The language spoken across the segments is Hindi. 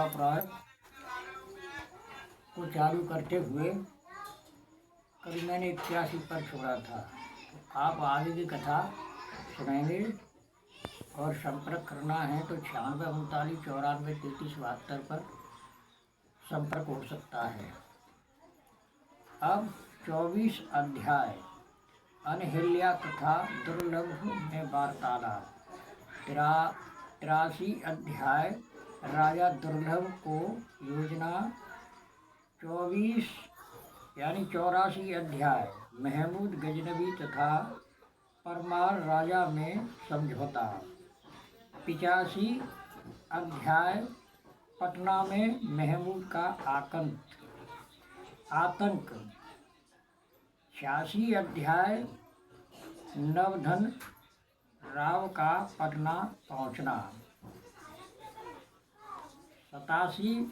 महाप्रयोग को चालू करते हुए कभी मैंने 81 पर छोड़ा था। तो आप आगे की कथा सुनेंगे और संपर्क करना है तो 96 39 94 33 72 पर संपर्क हो सकता है। अब 24 अध्याय अनहिल्या तथा दुर्लभ में वार्तालाप। 83 अध्याय राजा दुर्लभ को योजना। 84 अध्याय महमूद गजनवी तथा परमार राजा में समझौता। 85 अध्याय पटना में महमूद का आतंक। 86 अध्याय नवधन राव का पटना पहुंचना। 87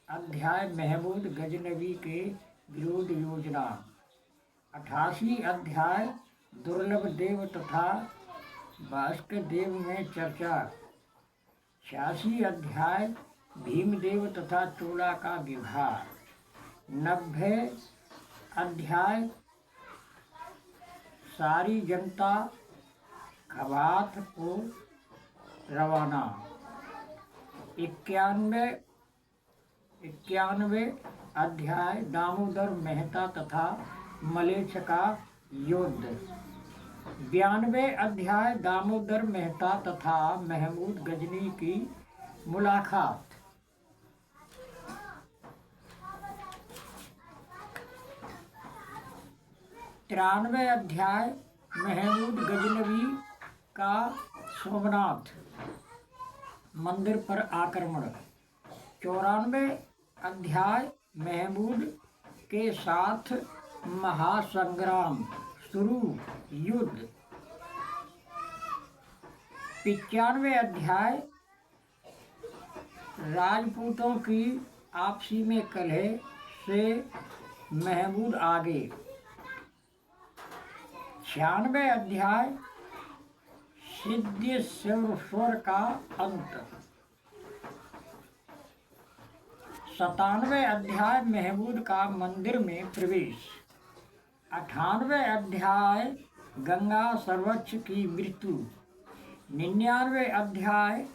अध्याय महमूद गजनवी के विरोध योजना। 88 अध्याय दुर्लभ देव तथा भास्कर देव में चर्चा। 86 अध्याय भीमदेव तथा चोला का विवाह। 90 अध्याय सारी जनता खवात को रवाना। 91 अध्याय दामोदर मेहता तथा मलेच्छ का युद्ध। 92 अध्याय दामोदर मेहता तथा महमूद गजनी की मुलाकात। 93 अध्याय महमूद गजनवी का सोमनाथ मंदिर पर आक्रमण। 94 अध्याय महमूद के साथ महासंग्राम शुरू युद्ध। 95 अध्याय राजपूतों की आपसी में कलह से महमूद आगे। 96 अध्याय सिद्धेश्वर का अंत। 97 अध्याय महमूद का मंदिर में प्रवेश। 98 अध्याय गंगा सर्वोच्च की मृत्यु। 99 अध्याय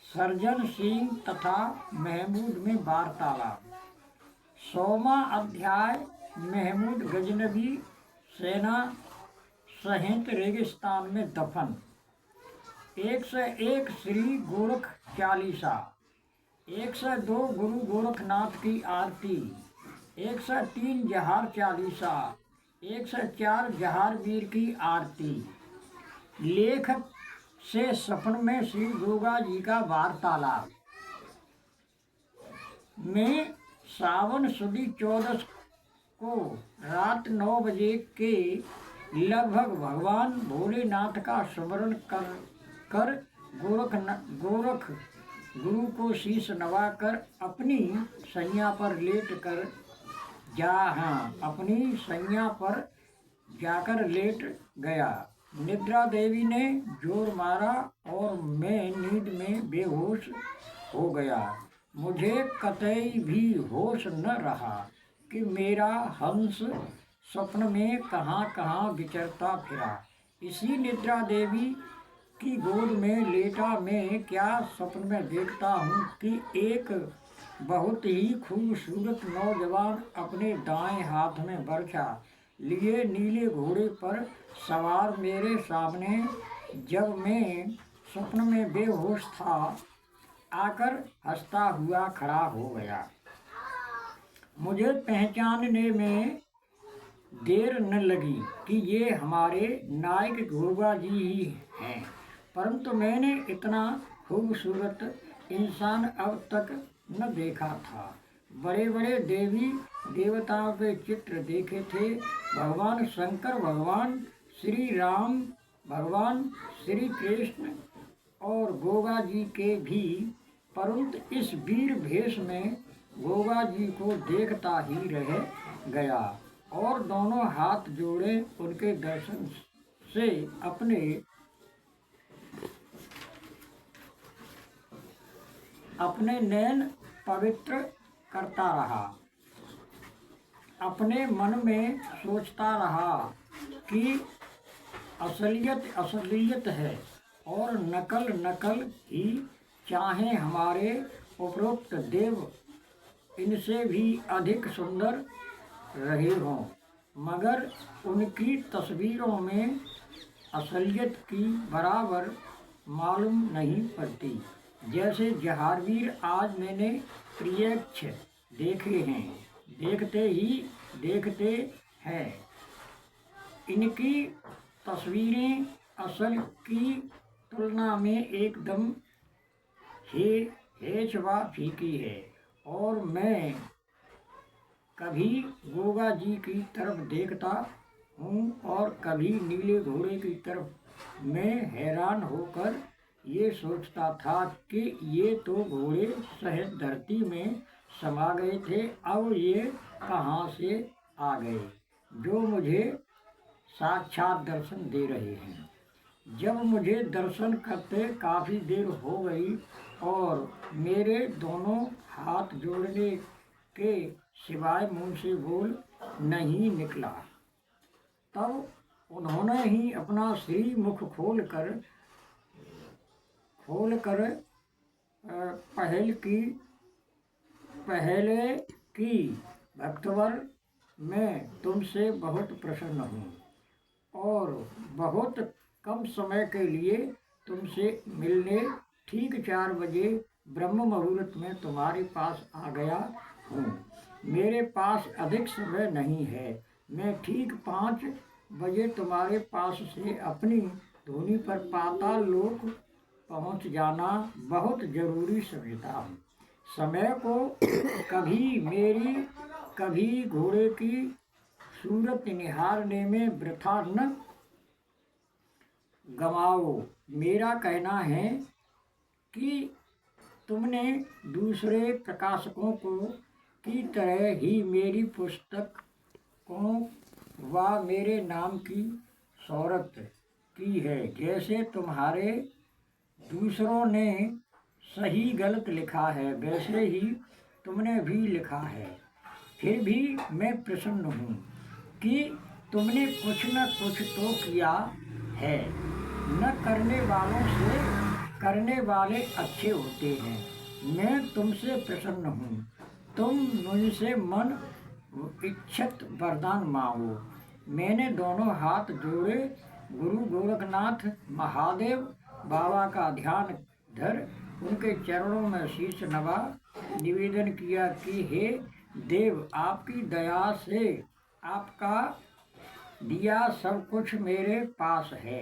सर्जन सिंह तथा महमूद में वार्तालाप। 100वां अध्याय महमूद गजनवी सेना सहित रेगिस्तान में दफन। 101 श्री गोरख चालीसा। 102 गुरु गोरखनाथ की आरती। 103 जहार चालीसा। 104 जहार वीर की आरती। लेखक से सपन में श्री गोगा जी का वार्तालाप। में सावन सुदी 14 को रात 9 बजे के लगभग भगवान भोलेनाथ का स्मरण कर गोरख गुरु को शीश नवाकर अपनी सैया पर जाकर लेट गया। निद्रा देवी ने जोर मारा और मैं नींद में बेहोश हो गया। मुझे कतई भी होश न रहा कि मेरा हंस स्वप्न में कहाँ कहाँ विचरता फिरा। इसी निद्रा देवी की गोद में लेटा मैं क्या स्वप्न में देखता हूँ कि एक बहुत ही खूबसूरत नौजवान अपने दाएं हाथ में बर्छा लिए नीले घोड़े पर सवार मेरे सामने, जब मैं स्वप्न में बेहोश था, आकर हंसता हुआ खड़ा हो गया। मुझे पहचानने में देर न लगी कि ये हमारे नायक गोगा जी ही हैं, परंतु मैंने इतना खूबसूरत इंसान अब तक न देखा था। बड़े बड़े देवी देवताओं के चित्र देखे थे, भगवान शंकर, भगवान श्री राम, भगवान श्री कृष्ण और गोगा जी के भी, परंतु इस वीर भेष में गोगा जी को देखता ही रह गया और दोनों हाथ जोड़े उनके दर्शन से अपने नैन पवित्र करता रहा। अपने मन में सोचता रहा कि असलियत असलियत है और नकल नकल ही, चाहे हमारे उपरोक्त देव इनसे भी अधिक सुंदर रहे हों, मगर उनकी तस्वीरों में असलियत की बराबर मालूम नहीं पड़ती। जैसे जहारवीर आज मैंने प्रत्यक्ष देखे हैं, देखते हैं। इनकी तस्वीरें असल की तुलना में एकदम हेच व फीकी है। और मैं कभी गोगा जी की तरफ देखता हूँ और कभी नीले घोड़े की तरफ। मैं हैरान होकर ये सोचता था कि ये तो घोड़े सहज धरती में समा गए थे, अब ये कहाँ से आ गए जो मुझे साक्षात दर्शन दे रहे हैं। जब मुझे दर्शन करते काफ़ी देर हो गई और मेरे दोनों हाथ जोड़ने के सिवाय मुंह से बोल नहीं निकला, तब उन्होंने ही अपना श्री मुख खोलकर पहले की भक्तवर, मैं तुमसे बहुत प्रसन्न हूँ और बहुत कम समय के लिए तुमसे मिलने ठीक 4 बजे ब्रह्म मुहूर्त में तुम्हारे पास आ गया हूँ। मेरे पास अधिक समय नहीं है। मैं ठीक 5 बजे तुम्हारे पास से अपनी धुनी पर पाताल लोक पहुँच जाना बहुत जरूरी समझता हूँ। समय को कभी मेरी कभी घोड़े की सूरत निहारने में वृथा न गमाओ। मेरा कहना है कि तुमने दूसरे प्रकाशकों की तरह ही मेरी पुस्तकों व मेरे नाम की शोहरत की है। जैसे तुम्हारे दूसरों ने सही गलत लिखा है, वैसे ही तुमने भी लिखा है। फिर भी मैं प्रसन्न हूँ कि तुमने कुछ न कुछ तो किया है। न करने वालों से करने वाले अच्छे होते हैं। मैं तुमसे प्रसन्न हूँ। तुम मुझसे मन इच्छित वरदान मांगो। मैंने दोनों हाथ जोड़े गुरु गोरखनाथ महादेव बाबा का ध्यान धर उनके चरणों में शीश नवा निवेदन किया कि हे देव, आपकी दया से आपका दिया सब कुछ मेरे पास है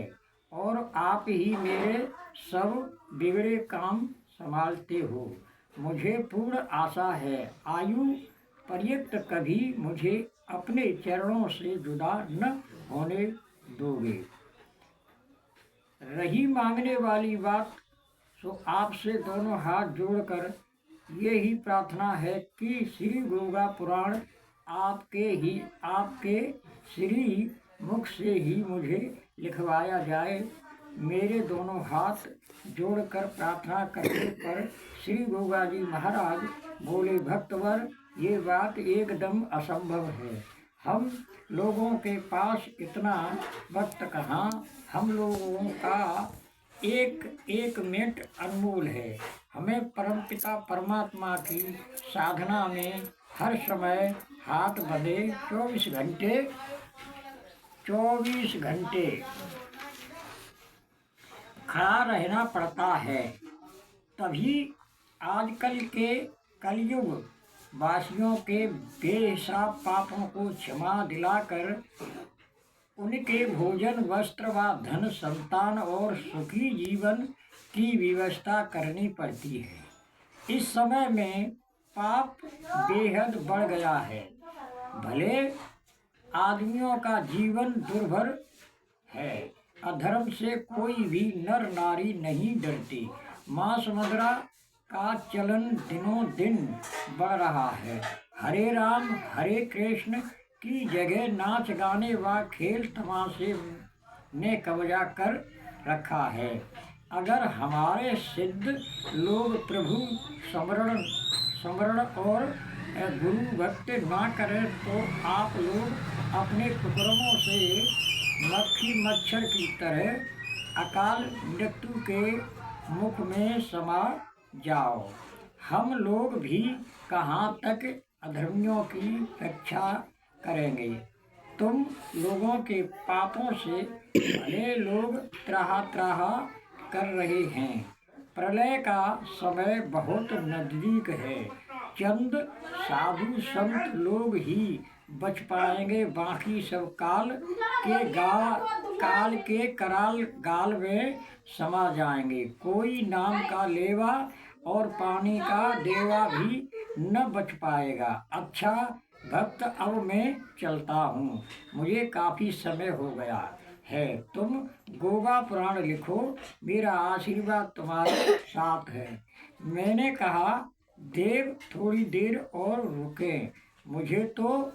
और आप ही मेरे सब बिगड़े काम संभालते हो। मुझे पूर्ण आशा है आयु पर्यंत कभी मुझे अपने चरणों से जुदा न होने दोगे। रही मांगने वाली बात, तो आपसे दोनों हाथ जोड़कर ये ही प्रार्थना है कि श्री गोगा पुराण आपके श्री मुख से ही मुझे लिखवाया जाए। मेरे दोनों हाथ जोड़कर प्रार्थना करने पर श्री गोगा जी महाराज बोले, भक्तवर, ये बात एकदम असंभव है। हम लोगों के पास इतना वक्त कहाँ। हम लोगों का एक एक मिनट अनमोल है। हमें परमपिता परमात्मा की साधना में हर समय हाथ बंधे 24 घंटे खड़ा रहना पड़ता है। तभी आजकल के कलयुग वासियों के बेहिसाब पापों को क्षमा दिलाकर उनके भोजन, वस्त्र व धन, संतान और सुखी जीवन की व्यवस्था करनी पड़ती है। इस समय में पाप बेहद बढ़ गया है। भले आदमियों का जीवन दुर्भर है। अधर्म से कोई भी नर नारी नहीं डरती। मांस मदिरा का चलन दिनों दिन बढ़ रहा है। हरे राम हरे कृष्ण की जगह नाच गाने व खेल तमाशे ने कब्जा कर रखा है। अगर हमारे सिद्ध लोग प्रभु स्मरण और गुरु भक्ति ना करें तो आप लोग अपने कुकर्मों से मक्खी मच्छर की तरह अकाल मृत्यु के मुख में समा जाओ। हम लोग भी कहाँ तक अधर्मियों की रक्षा करेंगे। तुम लोगों के पापों से भले लोग त्राहा त्राहा कर रहे हैं। प्रलय का समय बहुत नजदीक है। चंद साधु संत लोग ही बच पाएंगे, बाकी सब काल के कराल गाल में समा जाएंगे। कोई नाम का लेवा और पानी का देवा भी न बच पाएगा। अच्छा भक्त, अब मैं चलता हूँ, मुझे काफी समय हो गया है। तुम गोगा पुराण लिखो, मेरा आशीर्वाद तुम्हारे साथ है। मैंने कहा, देव थोड़ी देर और रुके, मुझे तो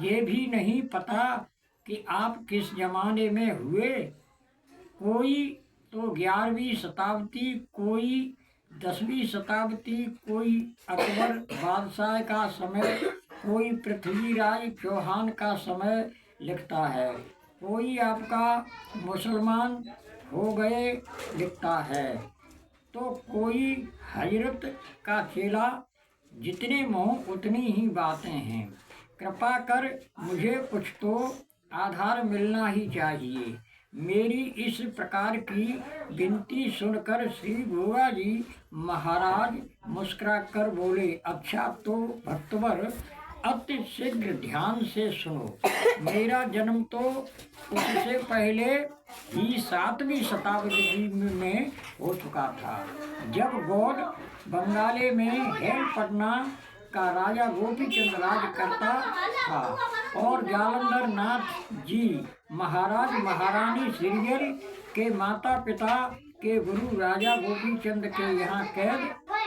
ये भी नहीं पता कि आप किस जमाने में हुए। कोई तो 11वीं शताब्दी, कोई 10वीं शताब्दी, कोई अकबर बादशाह का समय, कोई पृथ्वीराज चौहान का समय लिखता है, कोई आपका मुसलमान हो गए लिखता है, तो कोई हजरत का चेला। जितने मुँह उतनी ही बातें हैं। कृपा कर मुझे कुछ तो आधार मिलना ही चाहिए। मेरी इस प्रकार की विनती सुनकर श्री गोगा जी महाराज मुस्कुरा कर बोले, अच्छा तो भक्तवर, अति शीघ्र ध्यान से सुनो। मेरा जन्म तो उससे पहले ही 7वीं शताब्दी में हो चुका था, जब गौड़ बंगाले में हेमपटना का राजा गोपीचंद राज करता था और जालंधर नाथ जी महाराज महारानी सीरियल के माता पिता के गुरु राजा गोपीचंद के यहाँ कैद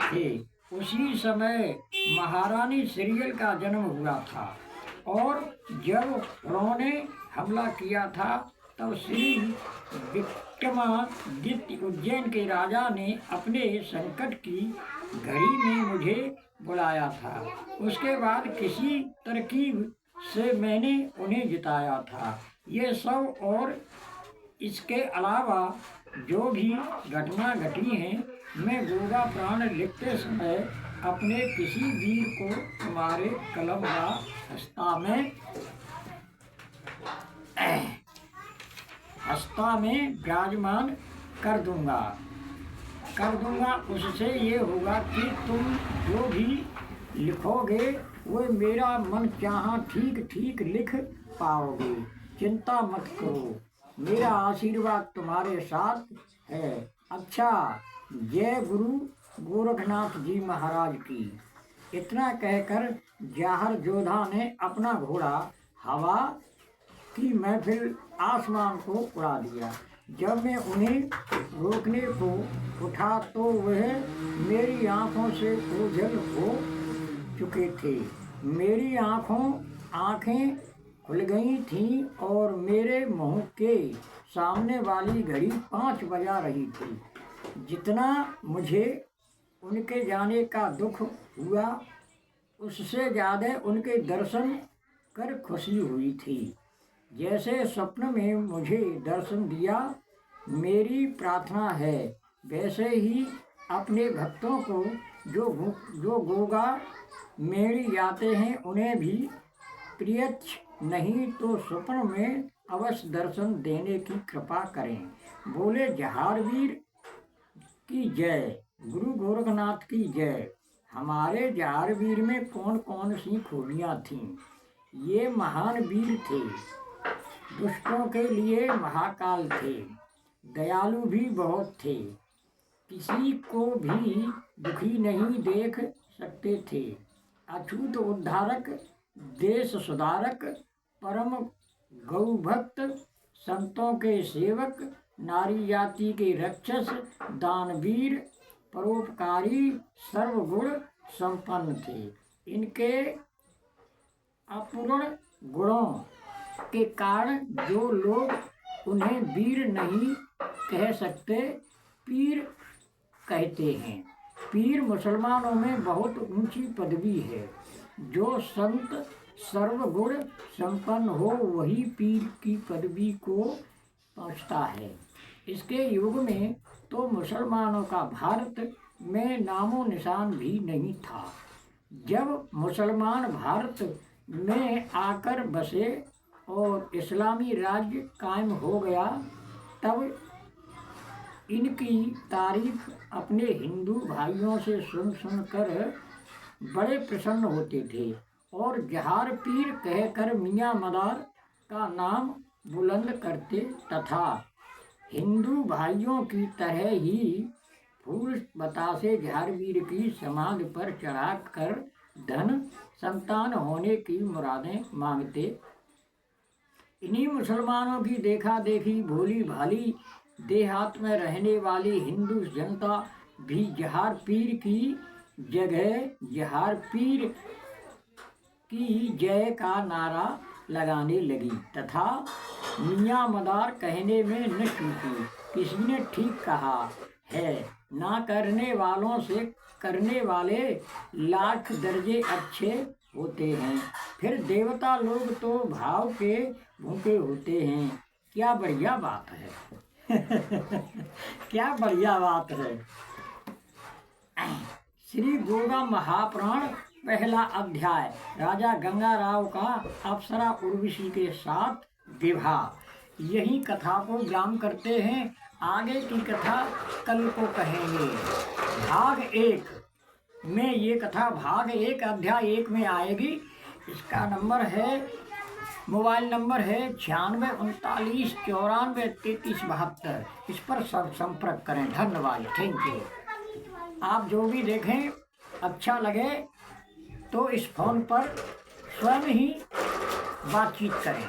थे। उसी समय महारानी सीरियल का जन्म हुआ था और जब उन्होंने हमला किया था तब श्री विक्रमादित्य उज्जैन के राजा ने अपने संकट की घड़ी में मुझे बुलाया था। उसके बाद किसी तरकीब से मैंने उन्हें जिताया था। ये सब और इसके अलावा जो भी घटना घटी हैं, मैं गोगा पुराण लिखते समय अपने किसी वीर को तुम्हारे कलम या हस्ता में विराजमान कर दूंगा। उससे ये होगा कि तुम जो भी लिखोगे वो मेरा मन चाहा ठीक ठीक लिख पाओगे। चिंता मत करो, मेरा आशीर्वाद तुम्हारे साथ है। अच्छा, जय गुरु गोरखनाथ जी महाराज की। इतना कहकर जाहर जोधा ने अपना घोड़ा हवा की महफिल आसमान को उड़ा दिया। जब मैं उन्हें रोकने को उठा तो वह मेरी आंखों से ओझल हो चुके थे। मेरी आंखें खुल गई थीं और मेरे मुंह के सामने वाली घड़ी 5 बजा रही थी। जितना मुझे उनके जाने का दुख हुआ, उससे ज़्यादा उनके दर्शन कर खुशी हुई थी। जैसे स्वप्न में मुझे दर्शन दिया, मेरी प्रार्थना है वैसे ही अपने भक्तों को जो गोगा मेरी जाते हैं उन्हें भी प्रत्यक्ष नहीं तो स्वप्न में अवश्य दर्शन देने की कृपा करें। बोले जहारवीर की जय, गुरु गोरखनाथ की जय। हमारे जहारवीर में कौन कौन सी खूबियाँ थीं? ये महान वीर थे, दुष्टों के लिए महाकाल थे, दयालु भी बहुत थे, किसी को भी दुखी नहीं देख सकते थे, अछूत उद्धारक, देश सुधारक, परम गौभक्त, संतों के सेवक, नारी जाति के रक्षस, दानवीर, परोपकारी, सर्वगुण संपन्न थे। इनके अपूर्ण गुणों के कारण जो लोग उन्हें वीर नहीं कह सकते, पीर कहते हैं। पीर मुसलमानों में बहुत ऊंची पदवी है। जो संत सर्वगुण संपन्न हो वही पीर की पदवी को पहुँचता है। इसके युग में तो मुसलमानों का भारत में नामो निशान भी नहीं था। जब मुसलमान भारत में आकर बसे और इस्लामी राज्य कायम हो गया, तब इनकी तारीफ अपने हिंदू भाइयों से सुन सुनकर बड़े प्रसन्न होते थे और जहार पीर कहकर मियाँ मदार का नाम बुलंद करते तथा हिंदू भाइयों की तरह ही फूल बतासे झारवीर की समाधि पर चढ़ाकर धन संतान होने की मुरादें मांगते। इन्हीं मुसलमानों की देखा देखी भोली भाली देहात में रहने वाली हिंदू जनता भी जहार पीर की जगह जहार पीर की जय का नारा लगाने लगी तथा मियाँ मदार कहने में न चूकी। किसी ने ठीक कहा है, ना करने वालों से करने वाले लाख दर्जे अच्छे होते हैं। फिर देवता लोग तो भाव के भूखे होते हैं। क्या बढ़िया बात है। क्या बढ़िया बात है। श्री गोगा महापुराण पहला अध्याय। राजा गंगाराव का अप्सरा उर्वशी के साथ विवाह। यही कथा को विराम करते हैं। आगे की कथा कल को कहेंगे। भाग 1 में ये कथा भाग 1 अध्याय 1 में आएगी। इसका नंबर है, मोबाइल नंबर है 96 39 94 33 72। इस पर सब संपर्क करें। धन्यवाद। Thank you. आप जो भी देखें अच्छा लगे तो इस फोन पर स्वयं ही बातचीत करें।